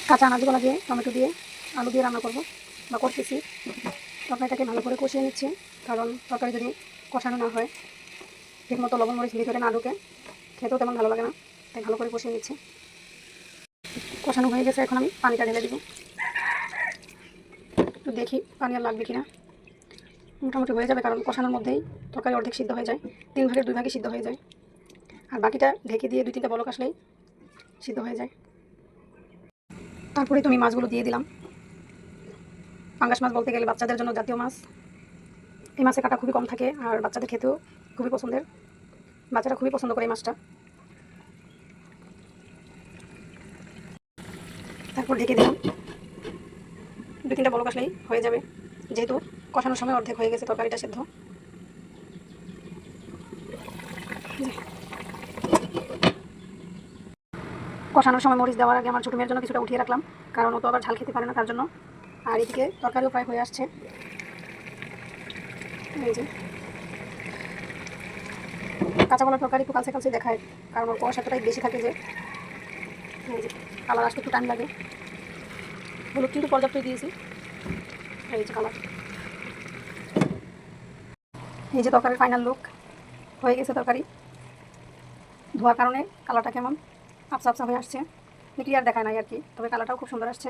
কাঁচা আনাজগুলো দিয়ে টমেটো দিয়ে আলু দিয়ে রান্না করব বা করতেছি। তরকারিটাকে ভালো করে কষিয়ে নিচ্ছি, কারণ তরকারি যদি কষানো না হয়, ঠিকমতো লবণ মরিচ ভিতরে না ঢুকে, খেতেও তেমন ভালো লাগে না। তাই ভালো করে কষিয়ে নিচ্ছি। কষানো হয়ে গেছে, এখন আমি পানিটা ঢেলে দিব। একটু দেখি পানি আর লাগবে কিনা। মোটামুটি হয়ে যাবে, কারণ কষানোর মধ্যেই তরকারি অর্ধেক সিদ্ধ হয়ে যায়, 3 ভাগের 2 ভাগে সিদ্ধ হয়ে যায়। আর বাকিটা ঢেকে দিয়ে 2-3টা বলক আসলেই সিদ্ধ হয়ে যায়। তারপরে তো আমি মাছগুলো দিয়ে দিলাম। পাঙ্গাস মাছ বলতে গেলে বাচ্চাদের জন্য জাতীয় মাছ। এই মাছের কাঁটা খুবই কম থাকে আর বাচ্চাদের খেতেও খুবই পছন্দের। বাচ্চারা খুবই পছন্দ করে এই মাছটা। তারপর ঢেকে দিলাম, 2-3টা বলক আসলেই হয়ে যাবে, যেহেতু কষানোর সময় অর্ধেক হয়ে গেছে তরকারিটা সেদ্ধ। কষানোর সময় মরিচ দেওয়ার আগে আমার ছোটো মেয়ের জন্য কিছুটা উঠিয়ে রাখলাম, কারণ ও তো আবার ঝাল খেতে পারে না, তার জন্য। আর এদিকে তরকারিও প্রায় হয়ে আসছে। এই যে কাঁচা কলার তরকারি একটু কালচে কালচে দেখায়, কারণ ওর কষ এতটাই বেশি থাকে যে এই যে কালার আসতে একটু টাইম লাগে। হলুদ কিন্তু পর্যাপ্তই দিয়েছি। এই যে কালার, এই যে তরকারির ফাইনাল লুক হয়ে গেছে। তরকারি ধোয়ার কারণে কালারটা কেমন আপসা আপসা হয়ে আসছে, ক্লিয়ার দেখায় নাই আর কি, তবে কালারটাও খুব সুন্দর আসছে।